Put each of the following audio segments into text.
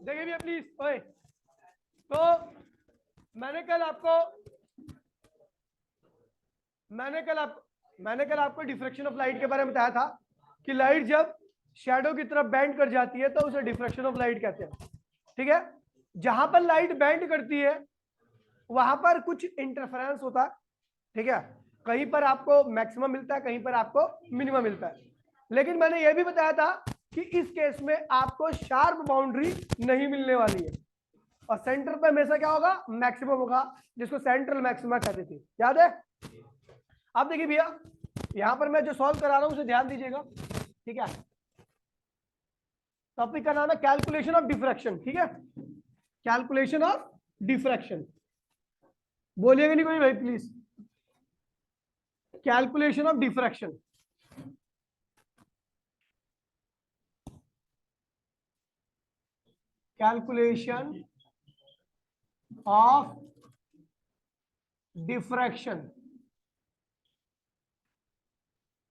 देखिए भैया प्लीज ओए, तो मैंने कल आपको डिफ्रैक्शन ऑफ लाइट के बारे में बताया था कि लाइट जब शैडो की तरफ बेंड कर जाती है तो उसे डिफ्रैक्शन ऑफ लाइट कहते हैं। ठीक है, जहां पर लाइट बेंड करती है वहां पर कुछ इंटरफेरेंस होता है। ठीक है, कहीं पर आपको मैक्सिमम मिलता है, कहीं पर आपको मिनिमम मिलता है। लेकिन मैंने यह भी बताया था कि इस केस में आपको शार्प बाउंड्री नहीं मिलने वाली है और सेंटर पे हमेशा क्या होगा, मैक्सिमम होगा, जिसको सेंट्रल मैक्सिमा कहते थे। याद है? अब देखिए भैया, यहां पर मैं जो सॉल्व करा रहा हूं उसे ध्यान दीजिएगा। ठीक है, टॉपिक का नाम है कैलकुलेशन ऑफ डिफ्रैक्शन। ठीक है, कैलकुलेशन ऑफ डिफ्रैक्शन। बोलिएगा नहीं कोई भाई please. Calculation of diffraction, calculation of diffraction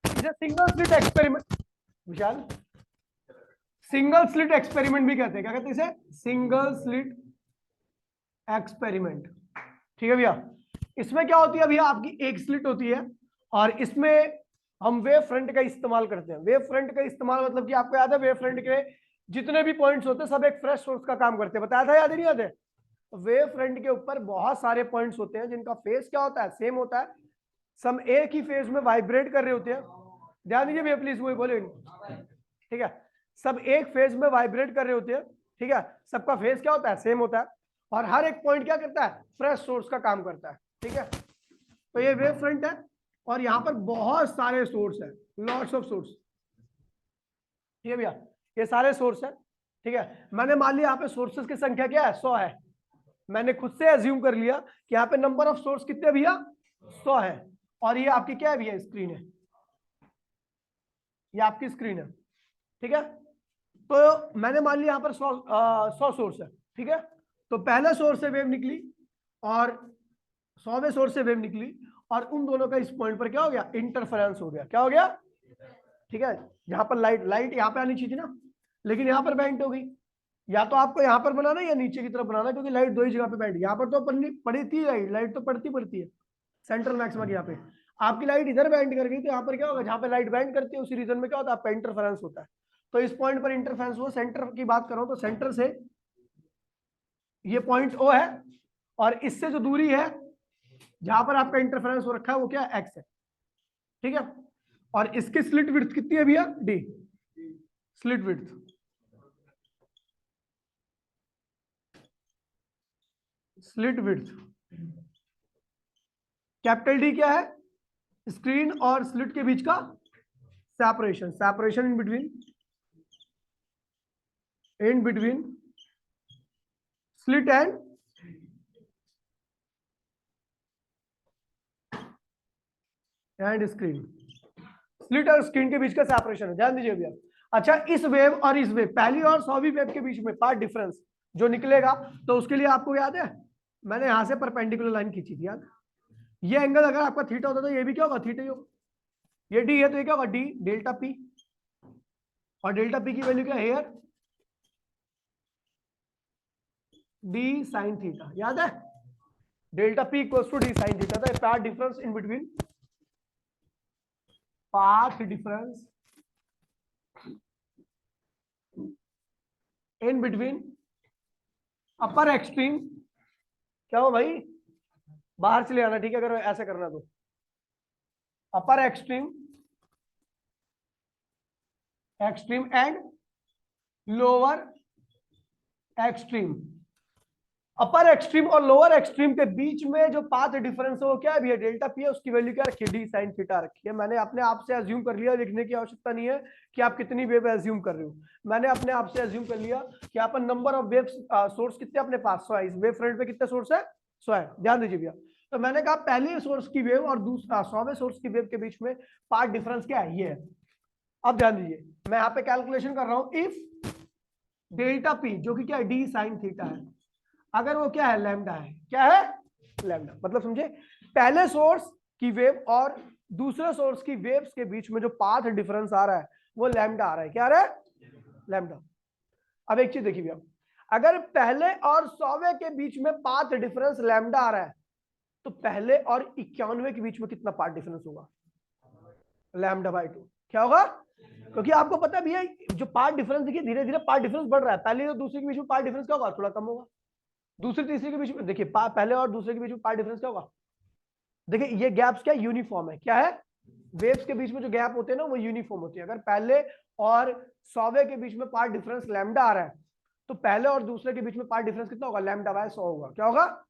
is a single slit experiment. Vishal, single slit experiment भी कहते हैं। क्या कहते हैं इसे? Single slit experiment. ठीक है भैया, इसमें क्या होती है भैया, आपकी एक स्लिट होती है और इसमें हम वेव फ्रंट का इस्तेमाल करते हैं। वेव फ्रंट का इस्तेमाल मतलब कि आपको याद है, वेव फ्रंट के जितने भी पॉइंट्स होते हैं सब एक फ्रेश सोर्स का काम करते हैं। बताया था, याद नहीं याद है? वेव फ्रंट के ऊपर बहुत सारे पॉइंट्स होते हैं जिनका फेस क्या होता है, सेम होता है। सब एक ही फेज में वाइब्रेट कर रहे होते हैं। ध्यान दीजिए भैया प्लीज, वही बोले। ठीक है, सब एक फेज में वाइब्रेट कर रहे होते हैं। ठीक है, सबका फेज क्या होता है, सेम होता है और हर एक पॉइंट क्या करता है, फ्रेश सोर्स का काम करता है। ठीक है, तो ये वेव फ्रंट है और यहां पर बहुत सारे सोर्स है, लॉट्स ऑफ सोर्स। ठीक है भैया, ये सारे सोर्स है। ठीक है, मैंने मान लिया यहाँ पे सोर्सेस की संख्या क्या है, 100 है। मैंने खुद से एज्यूम कर लिया कि यहाँ पे नंबर ऑफ सोर्स कितने भैया, 100 है। और ये आपकी क्या है भैया, स्क्रीन है। ये आपकी स्क्रीन है। ठीक है, तो मैंने मान लिया यहाँ पर 100 सोर्स है। ठीक है, तो पहले सोर्स से वेव निकली और 100वें सोर्स से वेव निकली और उन दोनों का इस पॉइंट पर क्या हो गया, इंटरफेरेंस हो गया। क्या हो गया? ठीक है, यहाँ पर लाइट यहाँ पे आनी चाहिए थी ना, लेकिन यहाँ पर बेंड हो गई। या तो आपको यहाँ पर बनाना या नीचे की तरफ बनाना, क्योंकि लाइट दो ही जगह पे बेंड। यहाँ पर तो पड़ी थी लाइट तो पड़ती है सेंट्रल मैक्सिमा की। यहाँ पे आपकी लाइट इधर बेंड कर गई तो यहाँ पर क्या होगा, जहाँ पे लाइट बेंड करती है उसी रीजन में क्या होता है, आपका इंटरफेरेंस होता है। तो इस पॉइंट पर इंटरफेरेंस हुआ। सेंटर की बात करो तो सेंटर से ये पॉइंट ओ है और इससे जो दूरी है जहां पर आपका इंटरफेरेंस हो रखा है वो क्या है, एक्स है। ठीक है, और इसकी स्लिट विड्थ कितनी है भैया, D. Slit width, slit width capital D क्या है, स्क्रीन और स्लिट के बीच का separation. Separation in between slit and screen. Slit और स्क्रीन के बीच का सेपरेशन है, ध्यान दीजिए भैया। अच्छा, इस वेव और इस वेव, पहली और 100वीं वेव के बीच में पार्ट डिफरेंस जो निकलेगा, तो उसके लिए आपको याद है मैंने यहां से परपेंडिकुलर लाइन खींची थी, याद? ये एंगल अगर आपका थीटा होता तो ये भी क्या होगा, थीटा ही होगा। ये डी है तो ये क्या होगा, डी डेल्टा पी। और डेल्टा पी की वैल्यू क्या है हियर, डी साइन थीटा। याद है? Delta p equals to d sine theta. तो path difference in between, path difference in between upper extreme. क्या हो भाई, बाहर चले आना। ठीक है, अगर ऐसे करना तो upper extreme and lower extreme. Upper extreme और लोअर एक्सट्रीम के बीच में जो पाथ डिफरेंस है वो क्या है भैया, डेल्टा पी है। उसकी वैल्यू क्या रखी है, डी साइन थीटा रखी है। मैंने अपने आप से अज्यूम कर लिया, लिखने की आवश्यकता नहीं है कि आप कितनी वेव अज्यूम कर रहे हो। मैंने अपने आप से अज्यूम कर लिया कि आप नंबर ऑफ वेव सोर्स कितने अपने पास, 100 है। इस वेव फ्रंट पे कितने सोर्स है, 100 है। ध्यान दीजिए भैया, तो मैंने कहा पहले सोर्स की वेव और दूसरा 100वें सोर्स की वेव के बीच में पाथ डिफरेंस क्या है, ये है। अब ध्यान दीजिए, मैं यहाँ पे कैलकुलेशन कर रहा हूं। इफ डेल्टा पी जो कि क्या है, डी साइन थीटा है, अगर वो क्या है, लैम्डा है। क्या है, लैम्डा। मतलब समझे, पहले सोर्स की वेव और दूसरे सोर्स की वेव्स के बीच में जो पाथ डिफरेंस आ रहा है वो लैम्डा आ रहा है। क्या आ रहा है, लैम्डा। अब एक चीज देखिए भैया, अगर पहले और 100वें के बीच में पाथ डिफरेंस लैम्डा आ रहा है तो पहले और 91वें के बीच में कितना पाथ डिफरेंस होगा? Lambda by 2। क्या होगा? क्योंकि आपको पता भी है जो पार्ट डिफरेंस, देखिए धीरे धीरे पार्ट डिफरेंस बढ़ रहा है, पहले और दूसरे के बीच में पार्ट डिफरेंस क्या होगा? थोड़ा कम होगा। दूसरे तीसरे के बीच में देखिए पहले और दूसरे के बीच में पार्ट डिफरेंस क्या होगा? देखिए ये गैप्स क्या यूनिफॉर्म है, क्या है? वेव्स के बीच में जो गैप होते हैं ना वो यूनिफॉर्म होती है। अगर पहले और 100वें के बीच में पार्ट डिफरेंस लैम्डा आ रहा है तो पहले और दूसरे के बीच में पार्ट डिफरेंस कितना होगा? लैम्डा बाय 100 होगा। क्या होगा?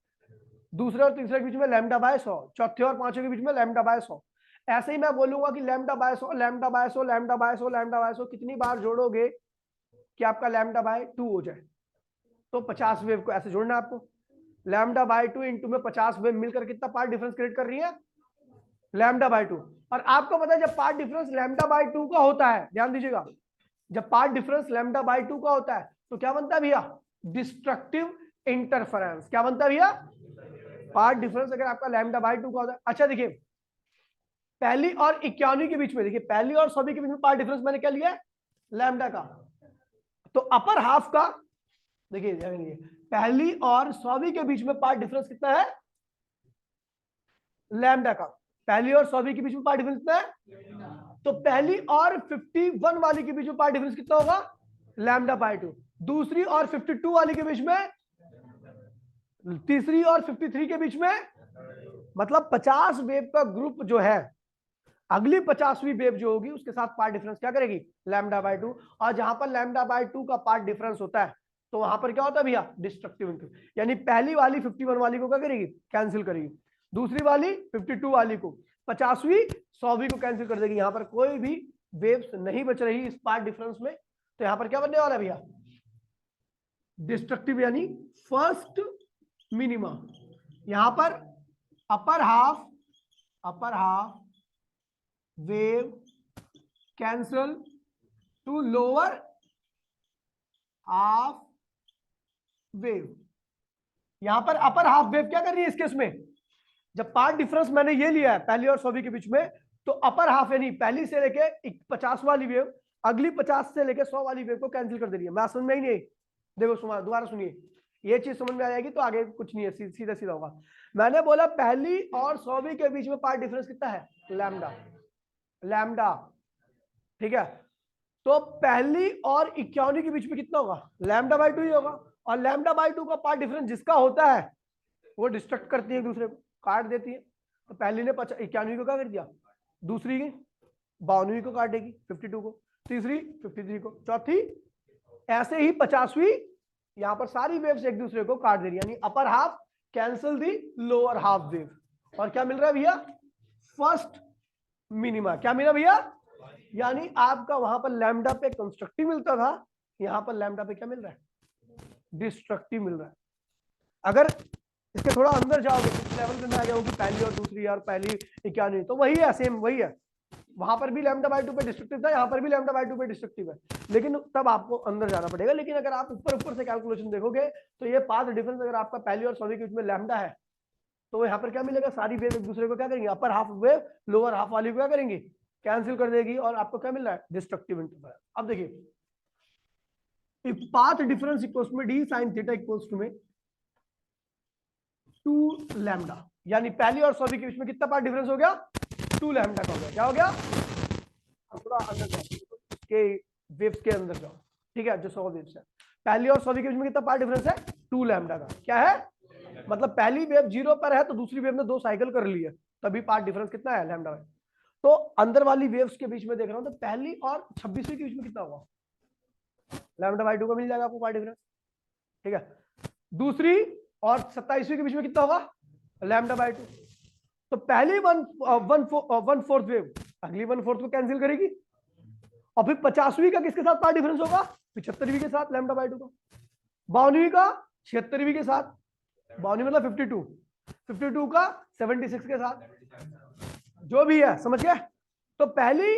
दूसरे और तीसरे के बीच में लैम्डा बाय 100, चौथे और पांचवें के बीच में लैम्डा बाय 100। ऐसे ही मैं बोलूंगा कि lambda by 100, lambda by 100, lambda by 100, lambda by 100, कितनी बार जोड़ोगे कि आपका लैम्डा बाय 2 हो जाए? तो 50 वेव को ऐसे जोड़ना है आपको। लैम्डा बाय 2 इंटू में 50 वेव मिलकर कितना पार्ट डिफरेंस क्रिएट कर रही है? Lambda by 2। और आपको पता है जब पार्ट डिफरेंस लैम्डा बाय 2 का होता है, ध्यान दीजिएगा, जब पार्ट डिफरेंस लैम्डा बाय 2 का होता है तो क्या बनता है भैया? Destructive interference. क्या बनता है भैया? पार्ट डिफरेंस अगर आपका लैम्डा बाय 2 का होता है। अच्छा देखिए पहली और 91 के बीच में, देखिए पहली और 100 के बीच में पार्ट डिफरेंस मैंने क्या लिया है? लैम्डा का। तो अपर हाफ का देखिए पहली और 100 के बीच में पार्ट डिफरेंस कितना है? लैम्डा का। पहली और 100 के बीच में पार्ट डिफरेंस कितना है? तो पहली और 51 वाली के बीच में पार्ट डिफरेंस कितना होगा? Lambda by 2। दूसरी और 52 वाली के बीच में, तीसरी और 53 के बीच में, मतलब 50 वेव का ग्रुप जो है, अगली 50वीं वेव जो होगी उसके साथ पार्ट डिफरेंस क्या करेगी? Lambda by 2। और जहां पर लैम्डा बाय 2 का पार्ट डिफरेंस होता है तो वहां पर क्या होता है भैया? Destructive interference. यानी पहली वाली 51 वाली को क्या करेगी? कैंसिल करेगी। दूसरी वाली 52 वाली को, 50वीं 100वीं को कैंसिल कर देगी। यहां पर कोई भी वेव्स नहीं बच रही इस पार्ट डिफरेंस में। तो यहां पर क्या बनने वाला है भैया? डिस्ट्रक्टिव यानी फर्स्ट मिनिमा। यहां पर upper half wave cancel two lower half wave. यहां पर अपर हाफ वेव क्या कर रही है इस केस में? जब पार्ट डिफरेंस मैंने ये लिया है पहली और 100 के बीच में, तो अपर हाफ यानी पहली से लेके 50 वाली वेव अगली 50 से लेके 100 वाली वेव को कैंसिल कर दे रही है। मैं समझ में ही नहीं, देखो दोबारा सुनिए, ये चीज समझ में आ जाएगी तो आगे कुछ नहीं है, सीधा सीधा होगा। मैंने बोला पहली और 100 के बीच में पार्ट डिफरेंस कितना है? लैम्डा। ठीक है, तो पहली और 51 के बीच में कितना होगा? लैम्डा बाय 2 ही होगा। और लैम्डा बाय 2 का पार्ट डिफरेंस जिसका होता है वो डिस्ट्रक्ट करती है एक दूसरे को, काट देती है। तो पहली ने 91 को क्या कर दिया? दूसरी की 52 को काटेगी, 52 को, तीसरी 53 को, चौथी, ऐसे ही 50वीं यहां पर सारी वेव्स एक दूसरे को काट दे रही है। यानी upper half cancel the lower half wave. और क्या मिल रहा है भैया? First minima. क्या मिला भैया? यानी आपका वहां पर लैम्डा पे कंस्ट्रक्टिव मिलता था, यहां पर लैम्डा पे क्या मिल रहा है? डिस्ट्रक्टिव मिल रहा है। अगर इसके थोड़ा अंदर जाओगे इस लेवल पे मैं आ जाऊंगी पहली और दूसरी और पहली 91, तो वही है, सेम वही है। वहां पर भी लैम्डा बाय 2 पे डिस्ट्रक्टिव था, यहां पर भी लैम्डा बाय 2 पे डिस्ट्रक्टिव है, लेकिन तब आपको अंदर जाना पड़ेगा। लेकिन अगर आप ऊपर से कैलकुलेशन देखोगे तो ये पाथ डिफरेंस अगर आपका पहली और 100 के बीच में लैम्डा है तो यहाँ पर क्या मिलेगा? सारी वेव एक दूसरे को क्या करेंगे? Upper half wave lower half वाली को क्या करेंगे? कैंसिल कर देगी। और आपको क्या मिल रहा है? Destructive interference. अब देखिए if path difference equals to d sin theta equals to में 2 लैम्डा, यानी पहली और 100 के बीच में कितना पार्ट डिफरेंस हो गया? 2 लैम्डा का हो गया। क्या हो गया? अब थोड़ा अंदर जाओ के वेव्स के अंदर जाओ, ठीक है, जो 100 वेव्स है, पहली और 100 के बीच में कितना पार्ट डिफरेंस है? 2 लैम्डा का। क्या है? मतलब पहली वेव 0 पर है तो दूसरी वेव ने 2 साइकिल कर ली है, तभी पार्ट डिफरेंस कितना है? लैम्डा है। तो अंदर वाली वेव्स के बीच में देख रहा हूं तो पहली और 26वीं के बीच में कितना होगा? लैम्डा बाय 2 का मिल जाएगा आपको पार्ट डिफरेंस, ठीक है। दूसरी और 27वीं के बीच में कितना होगा? Lambda by 2। तो पहली 1/4 वेव अगली 1/4 को कैंसिल करेगी, और फिर 50वीं का किसके साथ पार्ट डिफरेंस होगा? 75वीं के साथ लैम्डा बाय 2 का। 52वीं का 76वीं के साथ, 52 मतलब 52 का 76 के साथ, जो भी है, समझ गए? तो पहली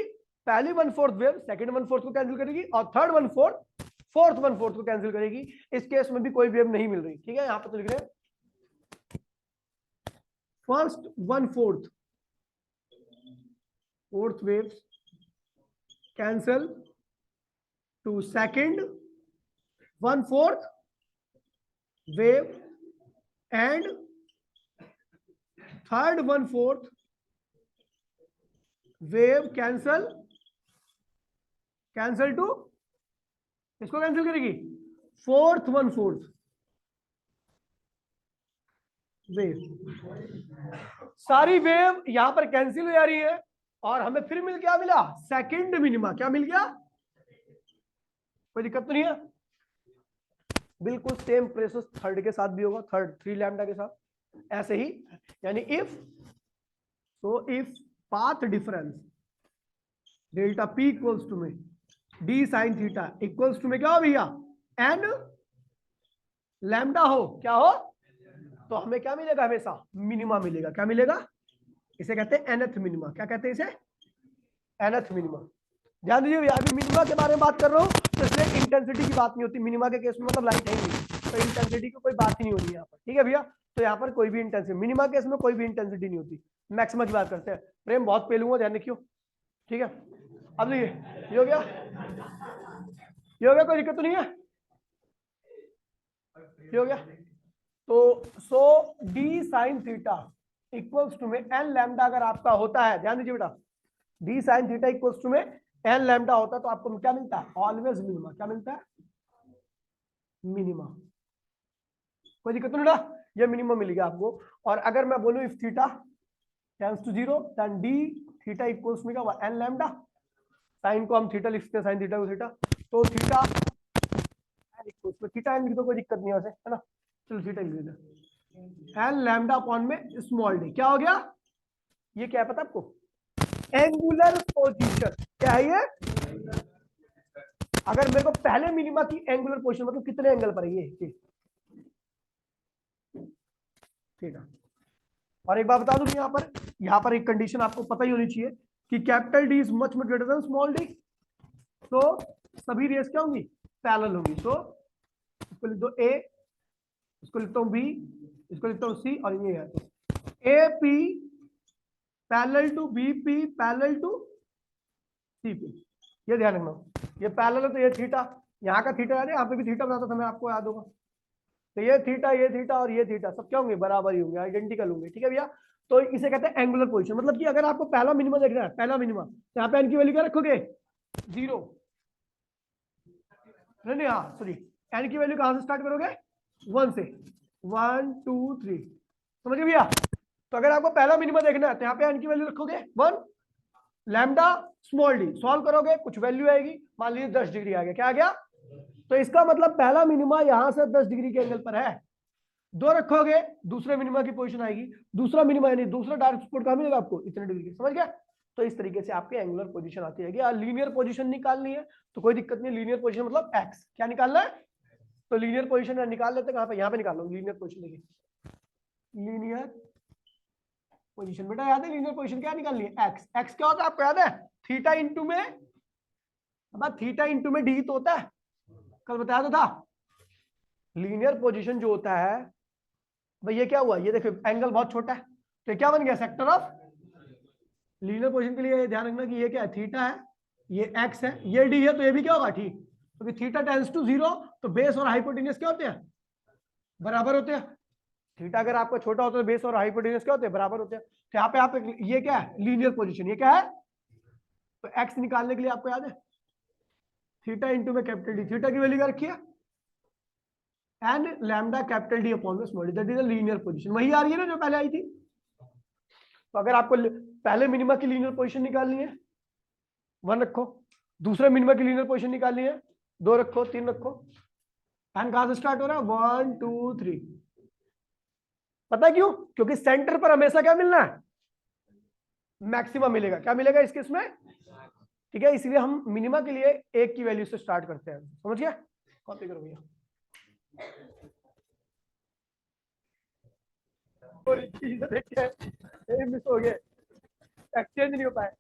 1/4 वेव सेकंड 1/4 को कैंसिल करेगी और थर्ड 1/4 फोर्थ 1/4 को कैंसिल करेगी। इस केस में भी कोई वेव नहीं मिल रही, ठीक है। यहां पर तो लिख रहे हैं first 1/4 fourth wave cancel two second 1/4 wave and third 1/4 wave cancel two, इसको कैंसिल करेगी, फोर्थ 1/4 वेव। सारी वेव यहां पर कैंसिल हो जा रही है और हमें फिर क्या मिला, सेकंड मिनिमा। क्या मिल गया, कोई दिक्कत तो नहीं है। बिल्कुल सेम प्रोसेस थर्ड के साथ भी होगा, थर्ड 3 लैम्डा के साथ ऐसे ही। यानी if path difference delta p equals to में d sine theta equals to में क्या हो भैया, एन लैम्डा हो, क्या हो, तो हमें क्या मिलेगा, हमेशा मिनिमा मिलेगा। क्या मिलेगा, इसे कहते हैं एनथ मिनिमा। क्या कहते हैं इसे, एनथ मिनिमा। ध्यान दीजिए भैया, अभी मिनिमा के बारे में बात कर रहा हूं तो इसलिए इंटेंसिटी की बात नहीं होती मिनिमा के केस में, मतलब लाइट है ही नहीं, तो इंटेंसिटी की कोई बात ही नहीं होती यहाँ पर। ठीक है भैया, तो यहाँ पर कोई भी इंटेंसिटी, मिनिमा केस में कोई भी इंटेंसिटी नहीं होती, मैक्सिमा की बात करते हैं। प्रेम बहुत पेलूंगा, ध्यान रखियो। ठीक है, अब देखिए ये हो गया, ये हो गया, कोई दिक्कत तो नहीं है, ये हो गया। तो so d sine theta equals to में एन लैम्डा अगर आपका होता है, ध्यान दीजिए बेटा, d sine theta equals to में एन लैम्डा होता है तो आपको क्या मिलता है, ऑलवेज मिनिमा। क्या मिलता है, मिनिमा। कोई दिक्कत नहीं बेटा, ये मिनिमम मिलेगा आपको। और अगर मैं बोलूं if theta tends to 0 then d theta equals में क्या हुआ, एन लैम्डा। साइन को हम थीटा लिखते हैं, साइन थीटा को थीटा, तो थीटा इक्वल्स में थीटा एन लिख दो, कोई दिक्कत नहीं है वैसे, है ना। चलो थीटा लिख देते हैं, एन लैम्डा अपॉन में स्मॉल डी। क्या हो गया, ये क्या है पता आपको, एंगुलर पोजीशन। क्या है ये, अगर मेरे को पहले मिनिमा की एंगुलर पोजीशन मतलब कितने एंगल पर है ये, ठीक है। और एक बात बता दूं, यहाँ पर एक कंडीशन आपको पता ही होनी चाहिए कि capital D is much greater than small D, तो सभी रेस क्या होंगी, पैरेलल होंगी। तो इसको लिख दो ए, इसको लिखता हूं बी, इसको लिखता हूं सी, और ये है A P parallel to B P parallel to C P. ये ध्यान रखना, ये पैरेलल है तो ये थीटा, यहाँ का थीटा याद है, यहाँ पे भी थीटा बनाता था मैं, आपको याद होगा। तो ये थीटा और ये थीटा सब क्या होंगे, बराबर ही होंगे, आइडेंटिकल होंगे। ठीक है भैया, तो इसे कहते हैं एंगुलर पोजीशन। मतलब कि अगर आपको पहला मिनिमा देखना है, पहला मिनिमा, यहाँ पे एन की वैल्यू क्या रखोगे, 0। नहीं हाँ सॉरी, एन की वैल्यू कहां से स्टार्ट करोगे, 1 से, 1 2 3, समझिए भैया। तो अगर आपको पहला मिनिमा देखना है तो यहाँ पे एन की वैल्यू रखोगे 1, लैम्डा स्मॉल डी, सॉल्व करोगे कुछ वैल्यू आएगी, मान लीजिए 10 डिग्री आ गया। क्या आ गया, तो इसका मतलब पहला मिनिमा यहां से 10 डिग्री के एंगल पर है। 2 रखोगे दूसरे मिनिमा की पोजीशन आएगी, दूसरा मिनिमा यानी दूसरा डायरेक्ट सपोर्ट कहां मिलेगा आपको, इतने डिग्री की, समझ गया। तो इस तरीके से आपके एंगुलर पोजीशन आती रहेगी। और लीनियर पोजीशन निकालनी है तो कोई दिक्कत नहीं, लीनियर पोजीशन मतलब एक्स, क्या निकालना है, तो लीनियर पोजीशन निकाल लेते हैं, कहां पे, यहाँ पे निकाल लो लीनियर पोजीशन। देखिए लीनियर पोजीशन, बेटा याद है लीनियर पोजीशन क्या निकालनी है, एक्स। एक्स क्या होता है आपको याद है, थीटा इंटू में, अब थीटा इंटू में डी तो होता है, कल बताया तो था। लीनियर पोजीशन जो होता है भाई, ये क्या हुआ, ये देखो एंगल बहुत छोटा है, तो क्या बन गया, सेक्टर ऑफ। लीनियर पोजीशन के लिए ध्यान रखना कि ये क्या है, थीटा है, ये एक्स है, ये डी है, तो ये भी क्या होगा, ठीक, क्योंकि थीटा टेंड्स टू 0 तो बेस और हाइपोटेन्यूज क्या होते हैं, बराबर होते हैं। थीटा अगर आपका छोटा होता है तो बेस और हाइपोटेन्यूज क्या होते हैं, बराबर होते हैं। तो यहाँ पे आप ये क्या है, लीनियर पोजीशन, ये क्या है, तो एक्स निकालने के लिए आपको याद है थीटा इंटू में कैपिटल डी, थीटा की वैल्यू क्या रखी है, n lambda capital d upon में small d, that is the linear position. वही आ रही है ना जो पहले आई थी। तो अगर आपको पहले मिनिमा की लीनियर पोजीशन निकालनी है 1 रखो, दूसरे मिनिमा की लीनियर पोजीशन निकालनी है 2 रखो, 3 रखो। एन कहां से स्टार्ट हो रहा है, 1 2 3। पता है क्यों, क्योंकि सेंटर पर हमेशा क्या मिलना है, मैक्सिमम मिलेगा। क्या मिलेगा इस केस में, ठीक है, इसलिए हम मिनिमा के लिए 1 की वैल्यू से स्टार्ट करते हैं, समझ गया। कॉपी करो भैया, मिस हो गए, एक्सचेंज नहीं हो पाए।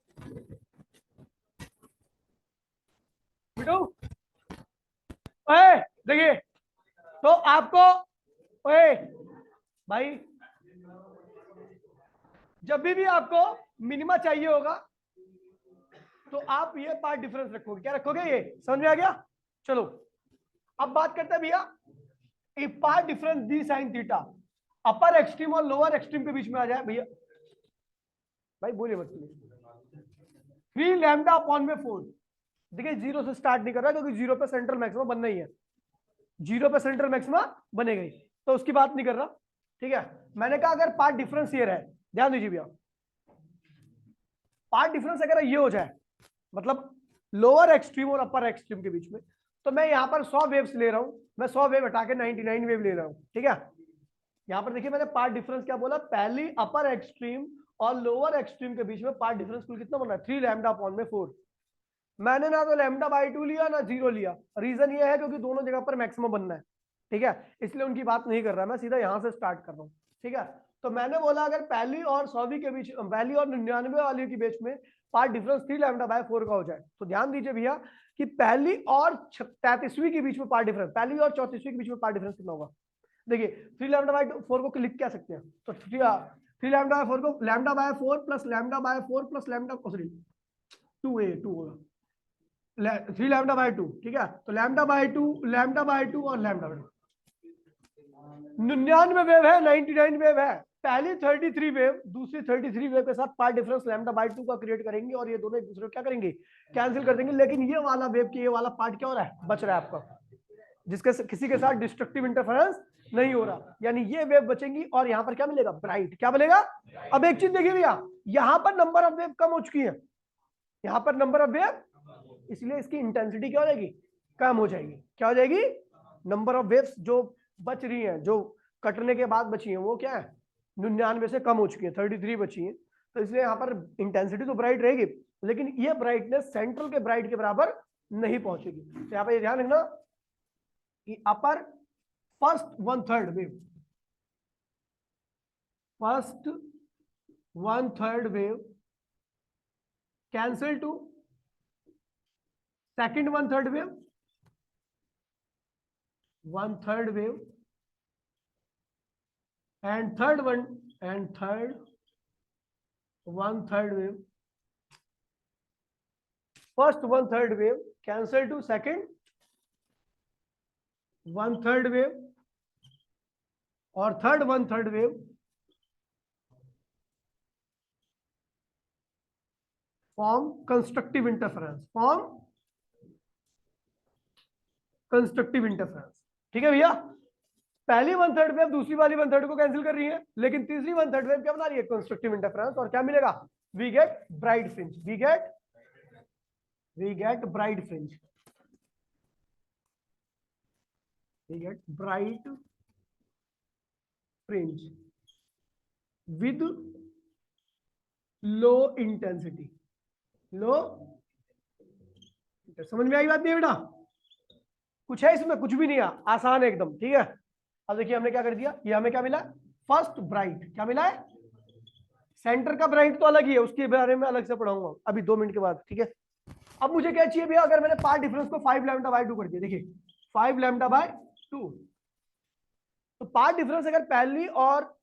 देखिए तो आपको, ओए भाई, जब भी आपको मिनिमा चाहिए होगा तो आप ये पार्ट डिफरेंस रखोगे। क्या रखोगे, ये समझ में आ गया। चलो अब बात करते हैं भैया if path difference D sine theta upper extreme और लोअर एक्सट्रीम के बीच में आ जाए भैया, भाई बोलिए मत, 3 लैम्डा अपॉन में 4। देखिए जीरो से स्टार्ट नहीं कर रहा क्योंकि जीरो पे सेंट्रल मैक्सिमम बनना ही है, जीरो पे सेंट्रल मैक्सिमम बनेगा ही, तो उसकी बात नहीं कर रहा। ठीक है, मैंने कहा अगर पार्ट डिफरेंस ये रहे, ध्यान दीजिए भैया, पार्ट डिफरेंस अगर ये हो जाए मतलब लोअर एक्सट्रीम और अपर एक्सट्रीम के बीच में, तो मैं यहां पर 100 वेव्स ले रहा हूं, मैं 100 वेव हटा के 99 वेव ले रहा हूं। ठीक है, यहां पर देखिए मैंने पार्ट डिफरेंस क्या बोला, पहली अपर एक्सट्रीम और लोअर एक्सट्रीम के बीच में पार्ट डिफरेंस कुल कितना बन रहा है, 3 लैम्डा अपॉन में 4। मैंने ना तो लैम्डा बाई 2 लिया ना 0 लिया, रीजन ये है क्योंकि दोनों जगह पर मैक्सिमम बनना है। ठीक है, इसलिए उनकी बात नहीं कर रहा, मैं सीधा यहां से स्टार्ट कर रहा हूं। ठीक है, तो मैंने बोला अगर पहली और 100 के बीच, पहली और 99 वाली के बीच में पार्ट डिफरेंस 3 लैम्डा बाय 4 का हो जाए, तो ध्यान दीजिए भैया कि पहली और 33वीं के बीच में पार्ट डिफरेंस, पहली और 34वीं के बीच में पार्ट डिफरेंस कितना होगा। देखिए 3 लैम्डा बाय 4 को लिख क्या सकते हैं, तो 3 लैम्डा बाय 4 को lambda by 4 plus lambda by 4 plus lambda, sorry 2 होगा, 3 लैम्डा बाय 2। ठीक है, तो लैम्डा बाय 2 और लैम्डा बाय 2, 99 वेव है, 99 वेव है, पहली 33 वेव दूसरी 33 वेव के साथ पार्ट डिफरेंस लैम्डा बाय 2 का क्रिएट करेंगे और ये दोनों एक दूसरे को क्या करेंगे, कैंसिल कर देंगे। लेकिन ये वाला वेव के ये वाला पार्ट क्या हो रहा है, बच रहा है आपका, जिसके किसी के साथ डिस्ट्रक्टिव इंटरफेरेंस नहीं हो रहा, यानी ये वेव बचेंगी और यहां पर क्या मिलेगा, ब्राइट। क्या मिलेगा, अब एक चीज देखिए भैया, यहां पर नंबर ऑफ वेव कम हो चुकी है, यहां पर नंबर ऑफ वेव, इसलिए इसकी इंटेंसिटी क्या हो जाएगी, कम हो जाएगी। क्या हो जाएगी, नंबर ऑफ वेव्स जो बच रही हैं, जो कटने के बाद बची हैं, वो क्या है 99 से कम हो चुकी है, 33 बची है, तो इसलिए यहाँ पर इंटेंसिटी तो ब्राइट रहेगी, लेकिन ये ब्राइटनेस सेंट्रल के ब्राइट के बराबर नहीं पहुंचेगी। तो यहाँ पर ये ध्यान रखना कि upper first 1/3 wave, first 1/3 wave cancel to second 1/3 wave, 1/3 wave, and third 1/3 wave, first 1/3 wave cancel to second 1/3 wave और third 1/3 wave form constructive interference, form constructive interference. ठीक है भैया, पहली 1/3 वेव दूसरी वाली 1/3 को कैंसिल कर रही है, लेकिन तीसरी 1/3 वेव क्या बना रही है, कंस्ट्रक्टिव इंटरफेरेंस, और क्या मिलेगा, we get bright fringe, we get bright fringe, we get bright fringe with low intensity, low, समझ में आई बात नहीं बेटा, कुछ है इसमें, कुछ भी नहीं है, आसान है एकदम। ठीक है, अब देखिए हमने क्या कर दिया, ये हमें क्या मिला, फर्स्ट ब्राइट, क्या मिला है, सेंटर का ब्राइट तो अलग ही है, उसके बारे में अलग से पढ़ाऊंगा अभी 2 मिनट के बाद। ठीक है, अब मुझे क्या चाहिए भैया, अगर मैंने पार्ट डिफरेंस को 5 लैम्डा बाय 2 कर दिया, देखिए 5 लैम्डा बाय 2, तो पार्ट डिफरेंस अगर पहली और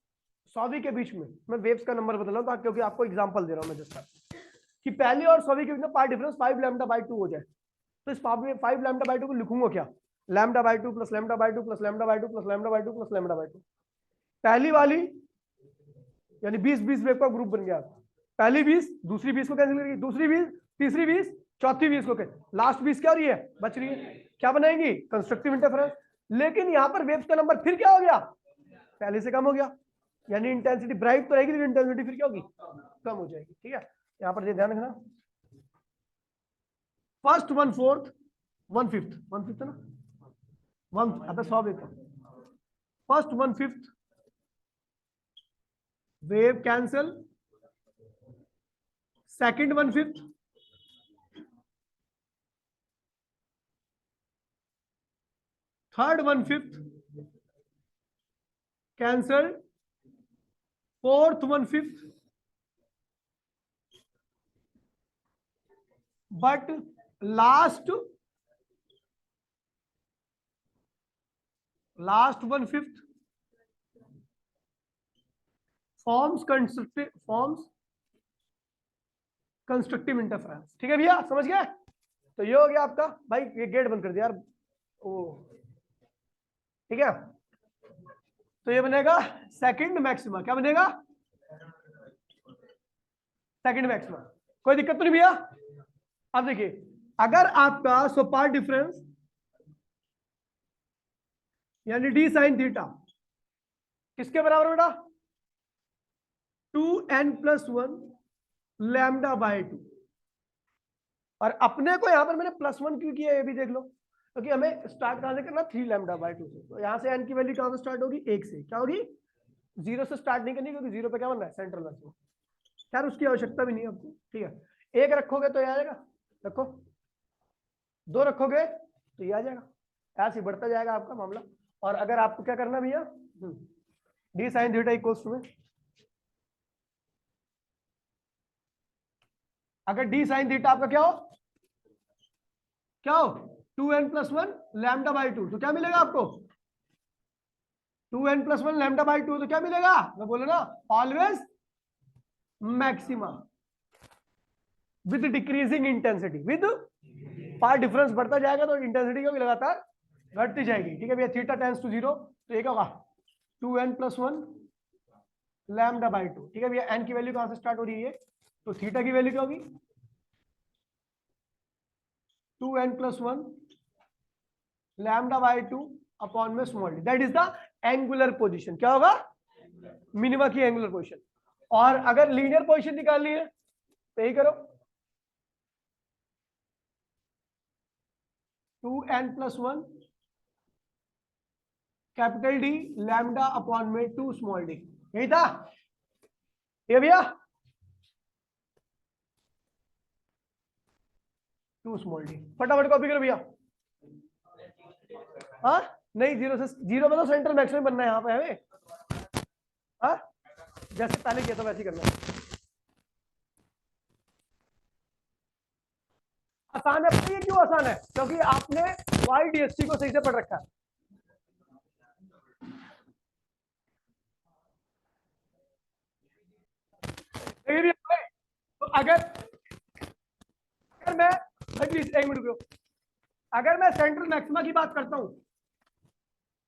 100वीं के बीच में, मैं वेव्स का नंबर बदल रहा हूं क्योंकि आपको एग्जांपल दे रहा हूं मैं, जैसा कि पहली और 100वीं के बीच में पार्ट डिफरेंस 5 लैम्डा बाय 2 हो जाए, तो इस 5 लैम्डा बाय 2 को लिखूंगा क्या, lambda by 2 plus lambda by 2 plus lambda by 2 plus lambda by 2 plus lambda by 2। पहली वाली यानी 20 वेव का ग्रुप बन गया, पहली 20 दूसरी 20 को कैंसिल करेगी, दूसरी 20 तीसरी 20 चौथी 20 को कैंसिल, लास्ट 20 क्या हो रही है, बच रही है, क्या बनाएंगी, कंस्ट्रक्टिव इंटरफेरेंस। लेकिन यहां पर वेव्स का नंबर फिर क्या हो गया, पहले से कम हो गया, यानी इंटेंसिटी ब्राइट तो रहेगी लेकिन इंटेंसिटी फिर क्या होगी, कम हो जाएगी। ठीक है, यहां पर ध्यान रखना, फर्स्ट 1/4 1/5 है ना, 100 वेव का first 1/5 wave cancel, second 1/5 third 1/5 cancel, fourth 1/5, but last 1/5 forms constructive interference. ठीक है भैया, समझ गए, तो ये हो गया आपका, भाई ये गेट बंद कर दिया यार, ओ ठीक है, तो ये बनेगा सेकंड मैक्सिमा। क्या बनेगा? Second maxima. कोई दिक्कत तो नहीं भैया? अब देखिए, अगर आपका सो पार्ट डिफरेंस यानी डी साइन थीटा किसके बराबर बेटा? 2n+1 lambda by 2। और अपने को यहां पर मैंने +1 क्यों किया ये भी देख लो, क्योंकि हमें स्टार्ट कहां से करना? 3 लैम्डा बाय 2 से। तो यहां से n की वैल्यू कहां से स्टार्ट होगी? 1 से। क्या होगी? 0 से स्टार्ट नहीं करनी, क्योंकि 0 पे क्या बन रहा है? Central maximum. यार उसकी आवश्यकता भी नहीं है आपको, ठीक है। 1 रखोगे तो ये आ जाएगा, रखो। 2 रखोगे तो ये आ जाएगा। ऐसे ही बढ़ता जाएगा आपका मामला। और अगर आपको क्या करना भैया, d sine theta equals to में, अगर डी साइन थीटा आपका क्या हो, क्या हो? 2n+1 लैम्डा बाई 2, तो क्या मिलेगा आपको? 2n+1 लैम्डा बाई 2, तो क्या मिलेगा? मैं बोला ना, always maxima with decreasing intensity. With path difference बढ़ता जाएगा तो इंटेंसिटी को भी लगातार घटती जाएगी, ठीक है भैया। थीटा टेंड्स टू 0, तो ये क्या होगा? 2n+1 लैम्डा बाई 2, ठीक है भैया। n की वैल्यू कहां से स्टार्ट हो रही है? तो थीटा की वैल्यू क्या होगी? 2n+1 लैम्डा बाई 2 अपॉन में small d, that is the angular position. क्या होगा? मिनिमा की एंगुलर पोजीशन। और अगर लीनियर पोजीशन निकालनी है तो यही करो, 2n+1 capital D lambda upon में 2 स्मॉल डी। यही था ये भैया, 2 स्मॉल डी। फटाफट कॉपी करो भैया। हाँ नहीं, 0 से 0 में तो सेंट्रल मैक्सिमम बनना है यहाँ पे हमें। हाँ जैसे पहले किया था वैसे ही करना है। आसान है। ये क्यों आसान है? क्योंकि आपने YDST को सही से पढ़ रखा है। तो अगर मैं प्लीज एक मिनट रुको, अगर मैं सेंट्रल मैक्सिमा की बात करता हूं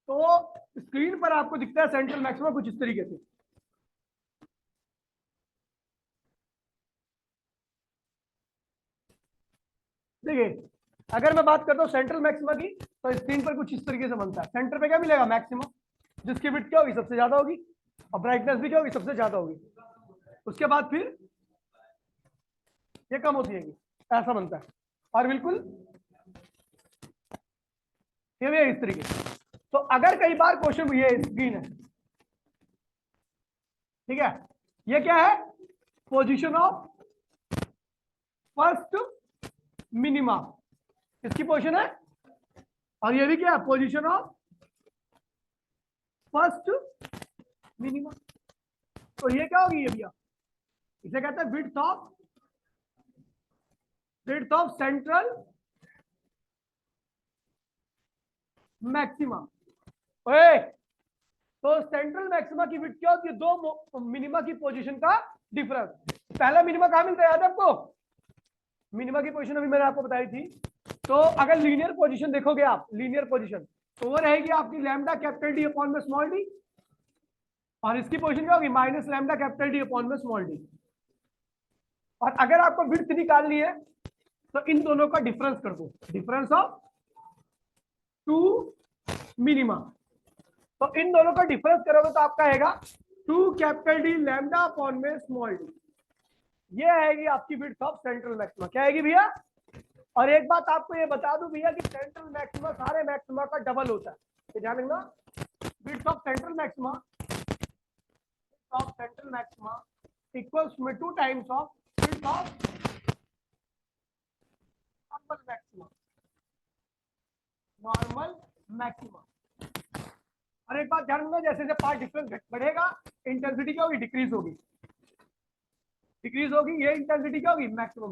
तो स्क्रीन पर आपको दिखता है सेंट्रल मैक्सिमा कुछ इस तरीके से। देखिए, अगर मैं बात करता हूं सेंट्रल मैक्सिमा की तो स्क्रीन पर कुछ इस तरीके से बनता है। सेंटर पे क्या मिलेगा? मैक्सिमा, जिसकी विड्थ क्या होगी? सबसे ज्यादा होगी, और ब्राइटनेस भी क्या होगी? सबसे ज्यादा होगी। उसके बाद फिर ये कम होती है, ऐसा बनता है। और बिल्कुल ये भी इस तरीके से। तो अगर कई बार क्वेश्चन ये स्क्रीन है, ठीक है, ये क्या है? पोजीशन ऑफ फर्स्ट मिनिमा, इसकी पोजीशन है। और ये भी क्या है? Position of first minima. तो ये क्या होगी? ये भैया इसे कहते हैं विड्थ ऑफ सेंट्रल मैक्सिमा। ओए, तो सेंट्रल मैक्सिमा की विड्थ क्या होती है? दो मिनिमा की पोजीशन का डिफरेंस। पहला मिनिमा कहां मिलता है? याद है आपको? मिनिमा की पोजीशन अभी मैंने आपको बताई थी। तो अगर लीनियर पोजीशन देखोगे आप, लीनियर पोजीशन, तो वो रहेगी आपकी लैम्डा कैपिटल डी अपॉन में स्मॉल डी, और इसकी पोजीशन क्या होगी? Minus lambda capital d upon में स्मॉल डी। और अगर आपको विड्थ निकालनी है तो इन दोनों का डिफरेंस कर दो, डिफरेंस ऑफ 2 मिनिमा। तो इन दोनों का डिफरेंस करोगे तो आपका आएगा 2 कैपिटल डी लैम्डा अपॉन में स्मॉल डी। ये आएगी आपकी विड्थ ऑफ सेंट्रल मैक्सिमा। क्या आएगी भैया? और एक बात आपको ये बता दूं भैया कि सेंट्रल मैक्सिमा सारे मैक्सिमा का डबल होता है, तो ध्यान रखना। Width of central maxima equals में 2 times of width of normal maxima. और एक बात ध्यान रखना, जैसे जैसे पार्ट डिफरेंस बढ़ेगा इंटेंसिटी क्या होगी? डिक्रीज होगी। ये इंटेंसिटी क्या होगी? मैक्सिमम।